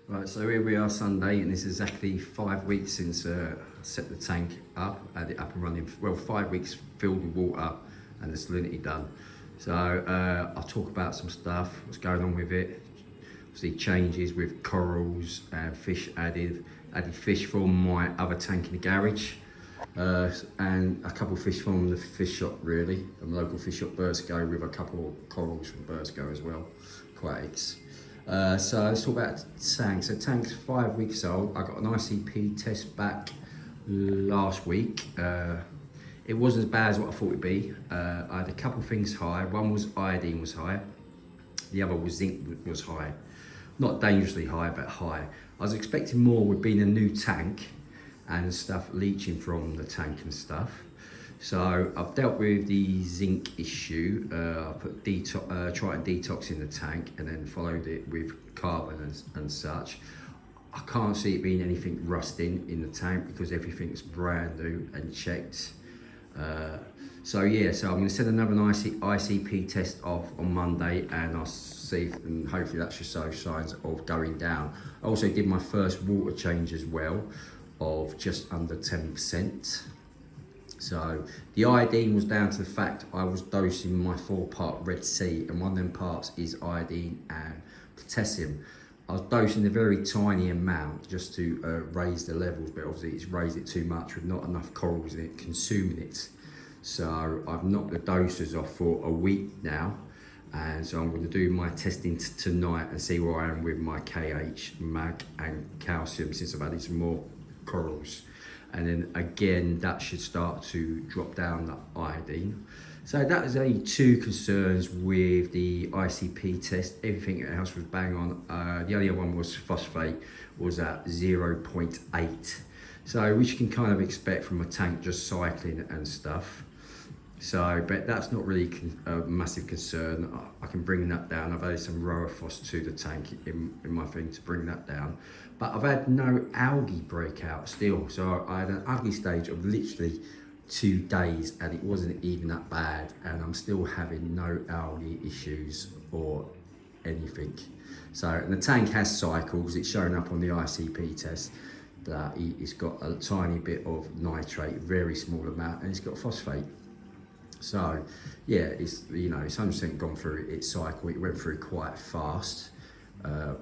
Right, so here we are Sunday, and it's exactly 5 weeks since I set the tank up, had it up and running. Well, 5 weeks filled with water and the salinity done. So I'll talk about some stuff, what's going on with it. Obviously changes with corals and fish added fish from my other tank in the garage. And a couple of fish from the fish shop, really, the local fish shop Bursco, with a couple of corals from Bursco as well, aquatics. So let's talk about tank. So tank's 5 weeks old. I got an ICP test back last week. It wasn't as bad as what I thought it'd be. I had a couple of things high. One was iodine was high. The other was zinc was high. Not dangerously high, but high. I was expecting more with being a new tank and stuff leaching from the tank and stuff. So I've dealt with the zinc issue. I put tried detox in the tank and then followed it with carbon and such. I can't see it being anything rusting in the tank because everything's brand new and checked. So I'm going to send another ICP test off on Monday, and I'll see, and hopefully that should show signs of going down. I also did my first water change as well, of just under 10%. So the iodine was down to the fact I was dosing my 4-part wrasse, and one of them parts is iodine and potassium. I was dosing a very tiny amount just to raise the levels, but obviously it's raised it too much with not enough corals in it consuming it. So I've knocked the doses off for a week now, and so I'm going to do my testing tonight and see where I am with my KH, mag and calcium since I've added some more corals. And then again, that should start to drop down the iodine. So that is only 2 concerns with the ICP test. Everything else was bang on. The only other one was phosphate was at 0.8. So which you can kind of expect from a tank just cycling and stuff. So, but that's not really a massive concern. I can bring that down. I've added some wrasse to the tank in my thing to bring that down. But I've had no algae breakout still. So I had an ugly stage of literally 2 days, and it wasn't even that bad. And I'm still having no algae issues or anything. So, and the tank has cycles. It's showing up on the ICP test that it's got a tiny bit of nitrate, very small amount, and it's got phosphate. So yeah, it's 100% gone through its cycle. It went through quite fast,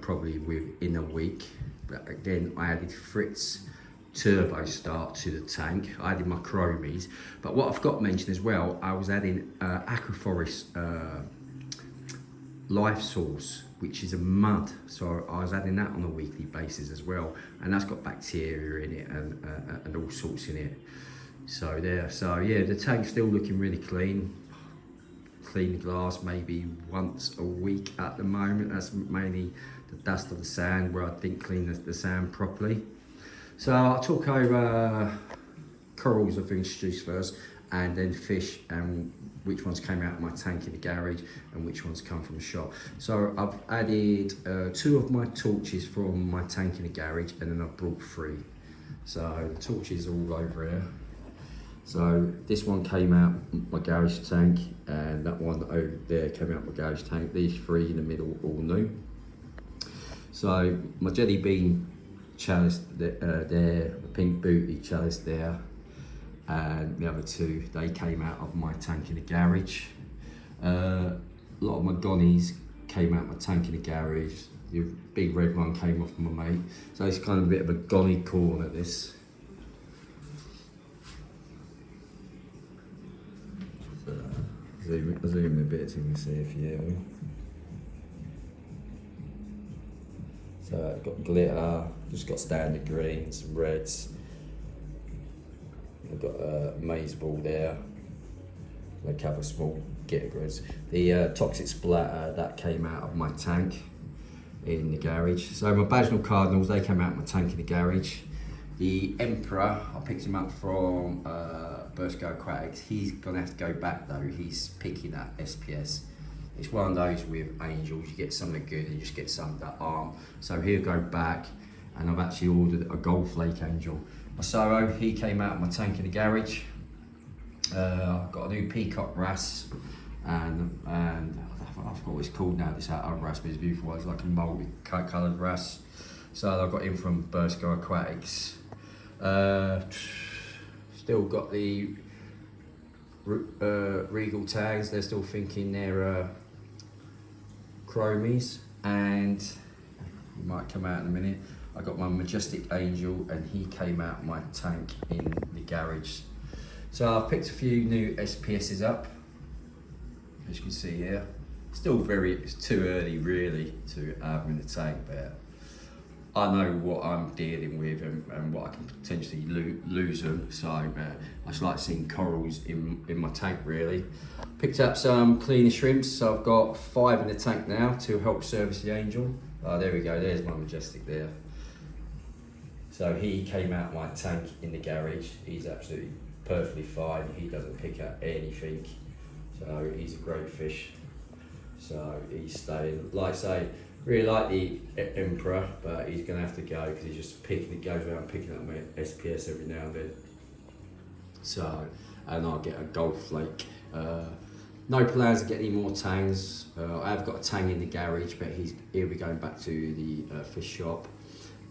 probably within a week. But again, I added Fritz turbo start to the tank. I added my chromies, but what I've got to mention as well, I was adding Aquaforest life source, which is a mud. So I was adding that on a weekly basis as well, and that's got bacteria in it and all sorts in it. So yeah, the tank's still looking really clean. Clean the glass maybe once a week at the moment. That's mainly the dust of the sand where I didn't clean the sand properly. So I'll talk over corals I've introduced first, and then fish, and which ones came out of my tank in the garage and which ones come from the shop. So I've added 2 of my torches from my tank in the garage, and then I've brought 3. So the torches are all over here. So this one came out my garage tank, and that one over there came out my garage tank. These 3 in the middle all new. So my jelly bean chalice there, the pink booty chalice there, and the other 2, they came out of my tank in the garage. A lot of my gonnies came out of my tank in the garage. The big red one came off my mate. So it's kind of a bit of a gonny corner, this. Zoom a bit so you can see a few of them. So I've got glitter, just got standard greens, some reds. I've got a maze ball there, a couple of small grids. The toxic splatter, that came out of my tank in the garage. So my Bagnal Cardinals, they came out of my tank in the garage. The Emperor, I picked him up from Bursco Aquatics. He's gonna have to go back though. He's picking at SPS. It's one of those with angels. You get some that are good and you just get some that aren't. So he'll go back, and I've actually ordered a gold flake angel. My Sorrow, he came out of my tank in the garage. I've got a new peacock wrasse, and I forgot what it's called now. This out of wrasse, but it's beautiful. It's like a multi-coloured wrasse. So I got in from Bursko Aquatics. Still got the Regal tags. They're still thinking they're chromies, and it might come out in a minute. I got my Majestic Angel, and he came out my tank in the garage. So I've picked a few new SPSs up, as you can see here. Still it's too early really to have them in the tank, but I know what I'm dealing with and what I can potentially lose them. So I just like seeing corals in my tank really. Picked up some cleaner shrimps, so I've got 5 in the tank now to help service the Angel. Oh, there we go, there's my Majestic there. So he came out my tank in the garage. He's absolutely perfectly fine. He doesn't pick up anything. So he's a great fish. So he's staying. Like I say, really like the Emperor, but he's gonna have to go because he's just goes around picking up my SPS every now and then. So, and I'll get a gold flake. No plans to get any more tangs. I have got a tang in the garage, but he'll be going back to the fish shop.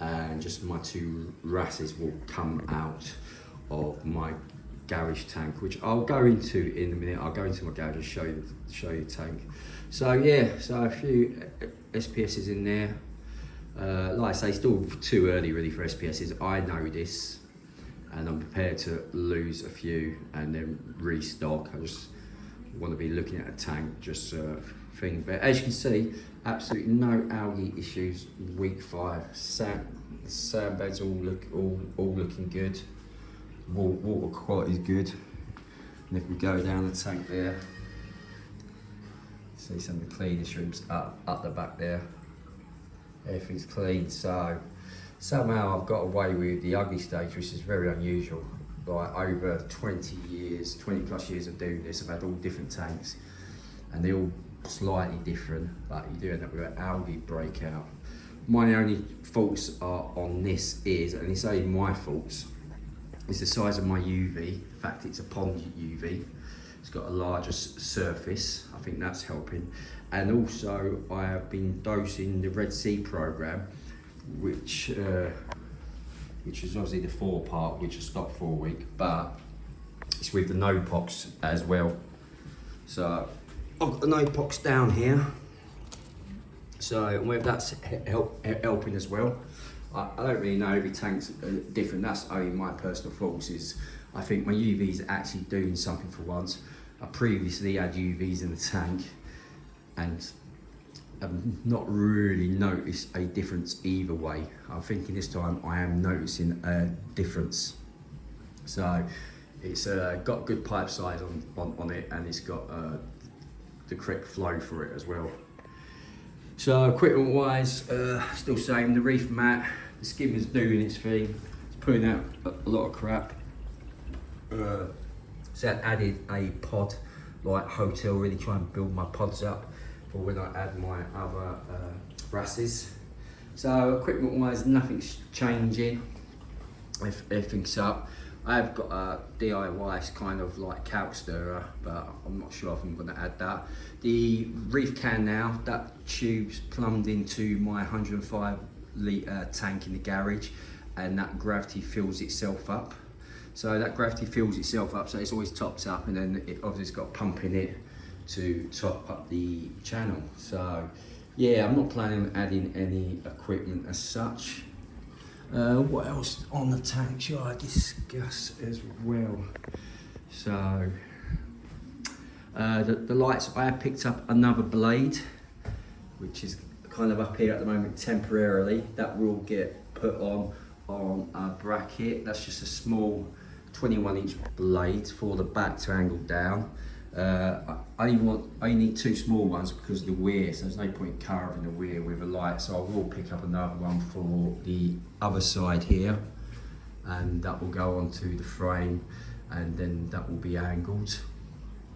And just my 2 wrasses will come out of my garage tank, which I'll go into in a minute. I'll go into my garage and show you the tank. So yeah, so a few SPSs in there. Like I say, still too early really for SPSs. I know this, and I'm prepared to lose a few and then restock. I just want to be looking at a tank, just thing. But as you can see, absolutely no algae issues. Week 5, sand beds all looking good. Water quality is good. And if we go down the tank there, see some of the cleaner shrimps up the back there. Everything's clean. So somehow I've got away with the ugly stage, which is very unusual. Like over 20 plus years of doing this, I've had all different tanks, and they're all slightly different, but you do end up with an algae breakout. My only faults are on this and it's only my faults, is the size of my UV. In fact, it's a pond UV. It's got a larger surface. I think that's helping. And also, I have been dosing the Red Sea program, which is obviously the 4-part, which is stopped for a week, but it's with the no pox as well. So I've got the no pox down here. So whether that's helping as well, I don't really know. Every tank's different. That's only my personal thoughts. Is I think my UV's actually doing something for once. I previously had UVs in the tank, and I've not really noticed a difference either way. I'm thinking this time I am noticing a difference. So it's got good pipe size on it, and it's got the correct flow for it as well. So equipment wise, still same. The reef mat, the skimmer's doing its thing. It's putting out a lot of crap. So I added a pod like hotel, really try and build my pods up for when I add my other wrasses. So equipment wise, nothing's changing. Everything's up. I've got a DIY kind of like couch stirrer, but I'm not sure if I'm going to add that. The reef can now, that tube's plumbed into my 105 litre tank in the garage, and that gravity fills itself up. So that gravity fills itself up, so it's always topped up, and then it obviously got pump in it to top up the channel. So yeah, I'm not planning on adding any equipment as such. What else on the tank should I discuss as well? So the lights, I have picked up another blade, which is kind of up here at the moment temporarily. That will get put on a bracket. That's just a small 21-inch blade for the back to angle down. I only need 2 small ones because of the wear, so there's no point carving the wear with a light. So I will pick up another one for the other side here, and that will go onto the frame, and then that will be angled.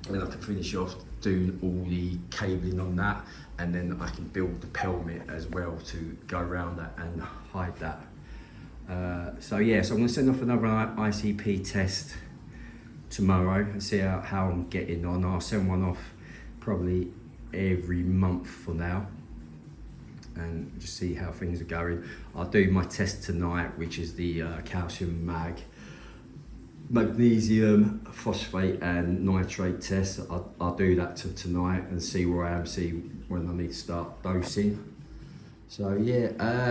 And then I can finish off doing all the cabling on that, and then I can build the pelmet as well to go around that and hide that. So yeah, so I'm going to send off another ICP test tomorrow and see how I'm getting on. I'll send one off probably every month for now. and just see how things are going. I'll do my test tonight, which is the calcium magnesium, phosphate and nitrate test. I'll do that tonight and see where I am, see when I need to start dosing. So yeah,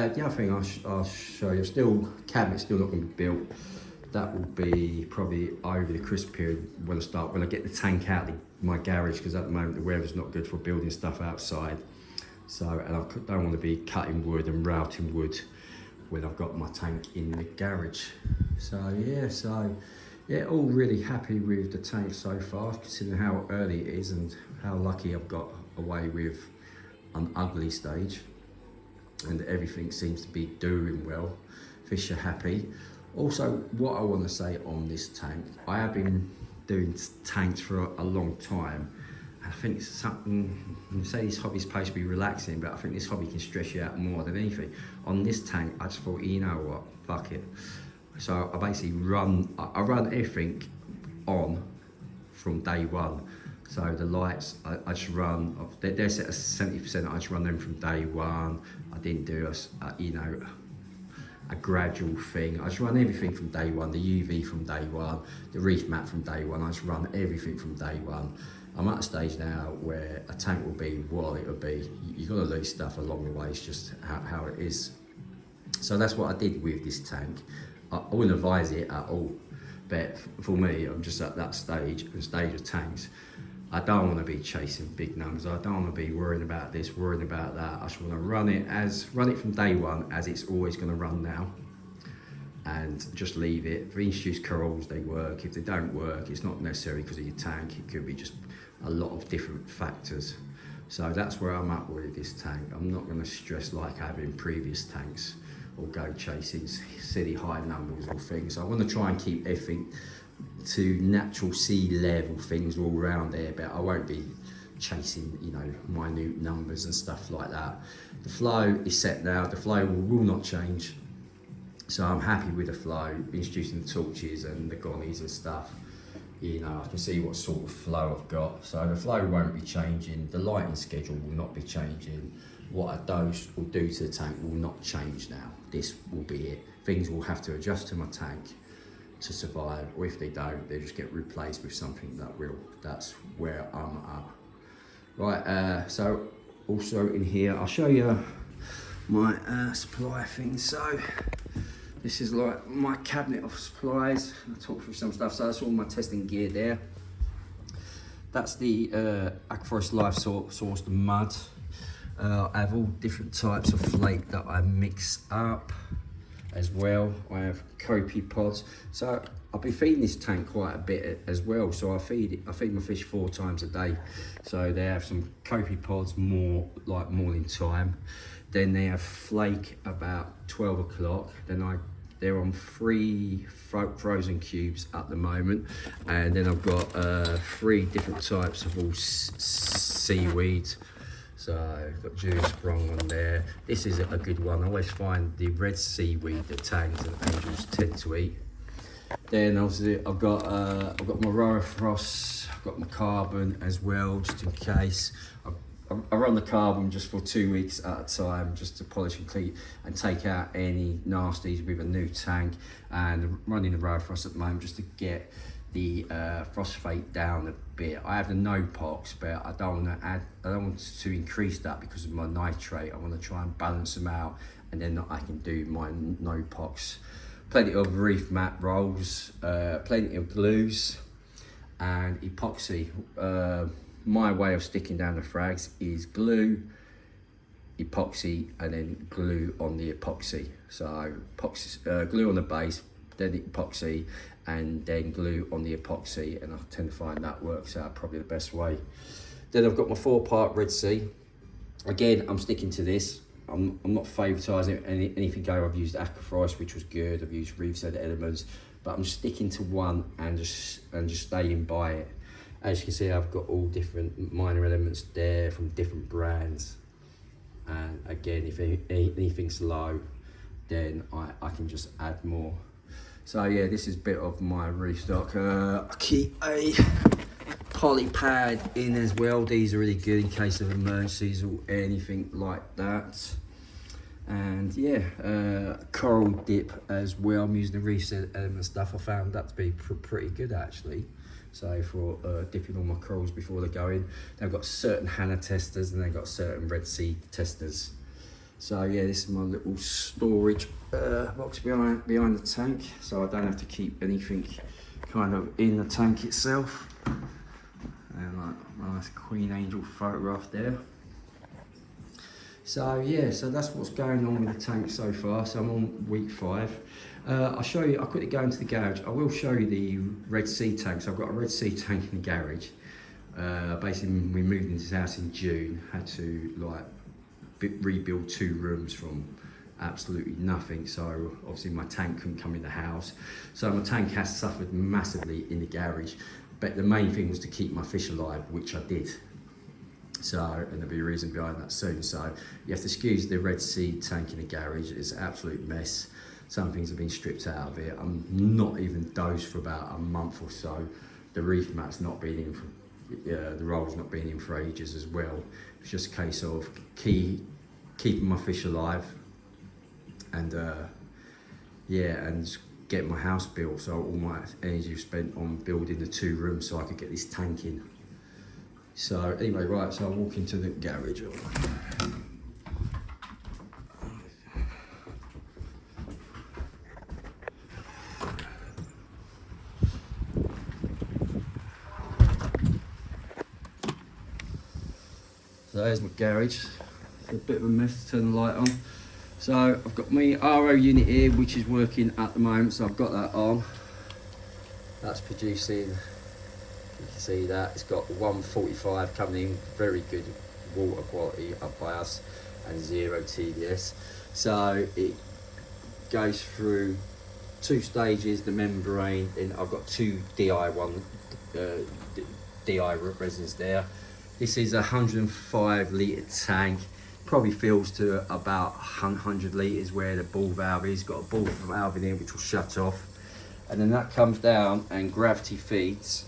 the other thing I'll show you, cabinet's still not going to be built. That will be probably over the Christmas period when I get the tank out of my garage, because at the moment the weather's not good for building stuff outside. So, and I don't want to be cutting wood and routing wood when I've got my tank in the garage. So yeah, all really happy with the tank so far, considering how early it is and how lucky I've got away with an ugly stage. And everything seems to be doing well. Fish are happy. Also, what I want to say on this tank, I have been doing tanks for a long time. I think it's something, you say this hobby's supposed to be relaxing, but I think this hobby can stress you out more than anything. On this tank, I just thought, you know what, fuck it. So I basically run everything on from day one. So the lights, I just run, they're set at 70%, I just run them from day one. I didn't do a gradual thing. I just run everything from day one, the UV from day one, the reef mat from day one. I just run everything from day one. I'm at a stage now where a tank will be what it will be. You've got to lose stuff along the way, it's just how it is. So that's what I did with this tank. I wouldn't advise it at all, but for me, I'm just at that stage of tanks. I don't want to be chasing big numbers. I don't want to be worrying about this, worrying about that. I just want to run it from day one as it's always going to run now, and just leave it. If we introduce corals, they work. If they don't work, it's not necessarily because of your tank. It could be just a lot of different factors. So that's where I'm at with this tank. I'm not going to stress like I have in previous tanks or go chasing silly high numbers or things. I want to try and keep everything to natural sea level things all around there, but I won't be chasing, minute numbers and stuff like that. The flow is set now. The flow will not change. So I'm happy with the flow, introducing the torches and the gonnies and stuff. I can see what sort of flow I've got. So the flow won't be changing. The lighting schedule will not be changing. What a dose will do to the tank will not change now. This will be it. Things will have to adjust to my tank to survive, or if they don't, they just get replaced with something that will. That's where I'm at. Right, so also in here, I'll show you my supply things. So this is like my cabinet of supplies. I'll talk through some stuff. So that's all my testing gear there. That's the Aquaforest Life sourced mud. I have all different types of flake that I mix up as well. I have copy pods. So I'll be feeding this tank quite a bit as well. So I feed my fish 4 times a day. So they have some copy pods more like morning time. Then they have flake about 12 o'clock. Then they're on 3 frozen cubes at the moment. And then I've got 3 different types of all seaweed. So I've got June Sprung on there. This is a good one. I always find the red seaweed that tangs and angels tend to eat. Then obviously I've got my wrasse, I've got my carbon as well, just in case. I run the carbon just for 2 weeks at a time, just to polish and clean and take out any nasties with a new tank. And running the wrasse at the moment just to get the phosphate down a bit. I have the no-pox, but I don't want to increase that because of my nitrate. I want to try and balance them out, and then I can do my no-pox. Plenty of reef mat rolls, plenty of glues, and epoxy. My way of sticking down the frags is glue, epoxy, and then glue on the epoxy. So glue on the base, then epoxy, and then glue on the epoxy, and I tend to find that works out probably the best way. Then I've got my 4-part Red Sea. Again, I'm sticking to this. I'm not favouritising anything go. I've used Aquaforest, which was good. I've used Reef Said Elements, but I'm just sticking to one and just staying by it. As you can see, I've got all different minor elements there from different brands. And again, if anything's low, then I can just add more. So yeah, this is a bit of my reef stock. I keep a poly pad in as well. These are really good in case of emergencies or anything like that. And yeah, coral dip as well. I'm using the reef element stuff. I found that to be pretty good actually. So for dipping all my corals before they go in. They've got certain Hannah testers and they've got certain Red Sea testers. So yeah, this is my little storage box behind the tank, so I don't have to keep anything kind of in the tank itself. And like a nice Queen Angel photograph there. So yeah, so that's what's going on with the tank so far. So I'm on week 5. I'll show you, I'll quickly go into the garage. I will show you the Red Sea tank. So I've got a Red Sea tank in the garage. Basically, we moved into this house in June, had to like rebuild 2 rooms from absolutely nothing. So obviously my tank couldn't come in the house. So my tank has suffered massively in the garage. But the main thing was to keep my fish alive, which I did. So, and there'll be a reason behind that soon. So you have to excuse the Red Sea tank in the garage. It's an absolute mess. Some things have been stripped out of it. I'm not even dosed for about a month or so. The reef mat's not been in for, the roll's not been in for ages as well. It's just a case of keeping my fish alive and yeah, and getting my house built. So all my energy was spent on building the 2 rooms so I could get this tank in. So anyway, right, so I'll walk into the garage. So there's my garage. It's a bit of a mess, turn the light on. So I've got my RO unit here, which is working at the moment, so I've got that on. That's producing, you can see that, it's got 145 coming in, very good water quality up by us, and 0 TDS. So it goes through 2 stages, the membrane, and I've got 2 DI resins there. This is a 105 litre tank, probably fills to about 100 litres where the ball valve is. Got a ball valve in here which will shut off, and then that comes down and gravity feeds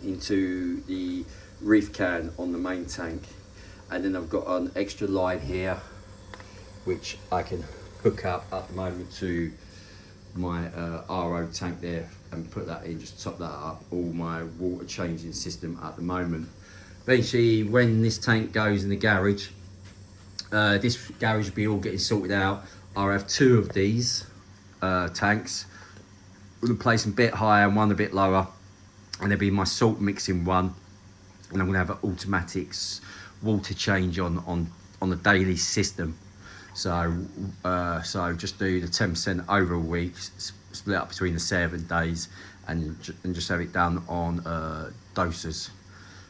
into the reef can on the main tank. And then I've got an extra line here which I can hook up at the moment to my RO tank there and put that in, just top that up, all my water changing system at the moment. Eventually, when this tank goes in the garage, this garage will be all getting sorted out. I'll have 2 of these tanks. We'll place them a bit higher and one a bit lower, and there'll be my salt mixing one, and I'm going to have an automatic water change on the daily system. So so just do the 10% over a week, split up between the 7 days, and just have it done on doses.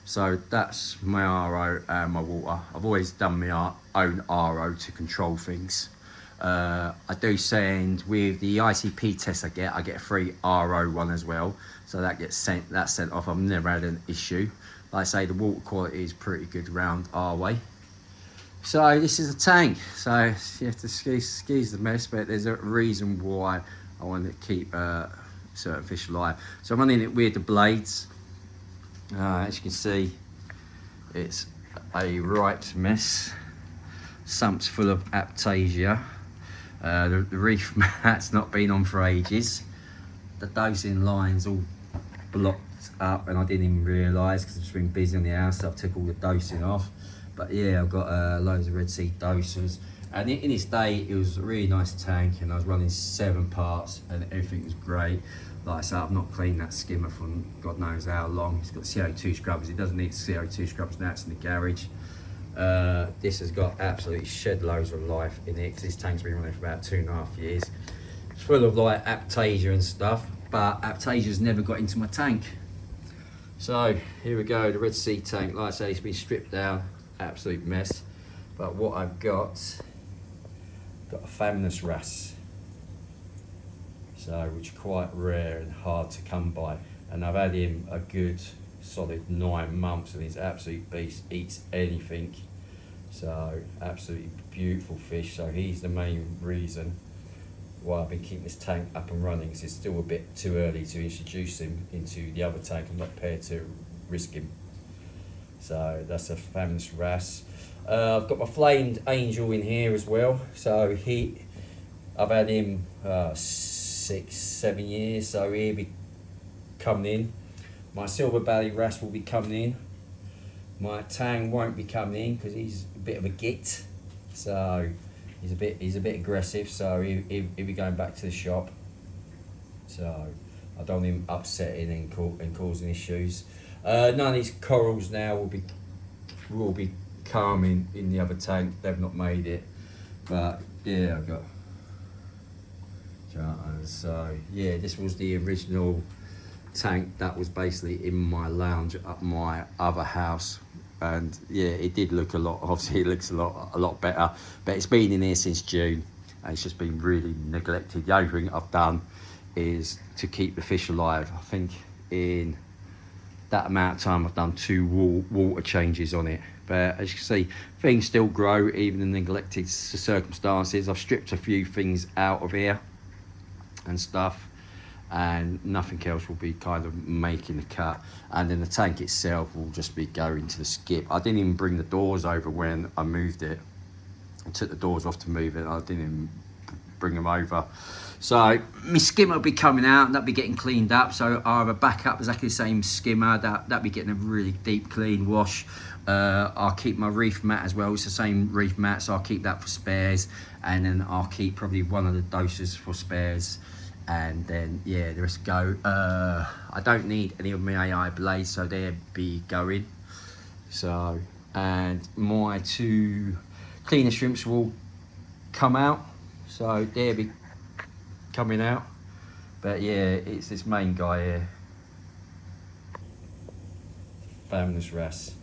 So that's my RO and my water. I've always done my own RO to control things. I do send with the ICP test I get a free RO one as well. So that gets sent off. I've never had an issue. Like I say, the water quality is pretty good around our way. So this is a tank. So you have to excuse the mess, but there's a reason why I want to keep certain fish alive. So I'm running it with the blades. As you can see, it's a right mess. Sump's full of aptasia. The reef mat's not been on for ages. The dosing line's all blocked up, and I didn't even realise because I've just been busy on the house, so I've took all the dosing off. But yeah, I've got loads of Red Sea dosers, and in its day it was a really nice tank, and I was running 7 parts and everything was great. Like I said, I've not cleaned that skimmer for God knows how long. It's got CO2 scrubbers. It doesn't need CO2 scrubbers now, it's in the garage. This has got absolutely shed loads of life in it, because this tank's been running for about 2.5 years. It's full of like aptasia and stuff, but aptasia's never got into my tank. So here we go, the Red Sea tank. Like I say, it's been stripped down, absolute mess. But what I've got a fabulous wrasse. So, which is quite rare and hard to come by. And I've had him a good solid 9 months, and he's an absolute beast, eats anything. So, absolutely beautiful fish. So he's the main reason why I've been keeping this tank up and running, because it's still a bit too early to introduce him into the other tank. I'm not prepared to risk him. So that's a fabulous wrasse. I've got my flamed angel in here as well. So I've had him 6-7 years, so he'll be coming in. My silver belly wrasse will be coming in. My tang won't be coming in because he's a bit of a git, so he's a bit aggressive. So he'll be going back to the shop. So I don't want him upsetting and causing issues. None of these corals now will be calming in the other tank. They've not made it, but yeah, I've got. So yeah, this was the original tank that was basically in my lounge at my other house, and yeah, it did look a lot. Obviously, it looks a lot better, but it's been in here since June, and it's just been really neglected. The only thing I've done is to keep the fish alive. I think in that amount of time I've done 2 water changes on it, but as you can see, things still grow even in neglected circumstances. I've stripped a few things out of here and stuff, and nothing else will be kind of making the cut, and then the tank itself will just be going to the skip. I didn't even bring the doors over when I moved it. I took the doors off to move it. I didn't even bring them over. So my skimmer will be coming out and that'll be getting cleaned up. So I'll have a backup, exactly the same skimmer, that'll be getting a really deep clean wash. I'll keep my reef mat as well. It's the same reef mat, so I'll keep that for spares, and then I'll keep probably one of the doses for spares, and then yeah, the rest go. I don't need any of my AI blades, so they'll be going. So, and my 2 cleaner shrimps will come out, so they'll be coming out. But yeah, it's this main guy here, fabulous wrasse.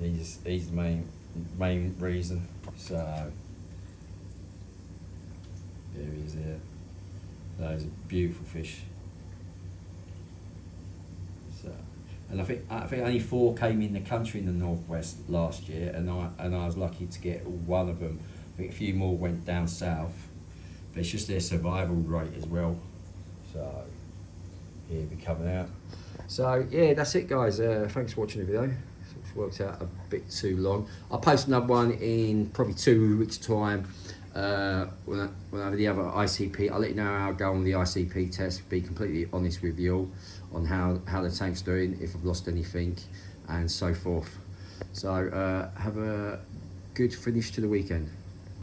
He's the main reason. So there he is here. That is a beautiful fish. So, and I think only 4 came in the country in the northwest last year, and I was lucky to get one of them. I think a few more went down south, but it's just their survival rate as well. So he'll be coming out. So yeah, that's it, guys. Thanks for watching the video. It's worked out a bit too long. I'll post another one in probably 2 weeks' time. When I have the other ICP, I'll let you know how I go on the ICP test. Be completely honest with you all on how the tank's doing, if I've lost anything, and so forth. So have a good finish to the weekend.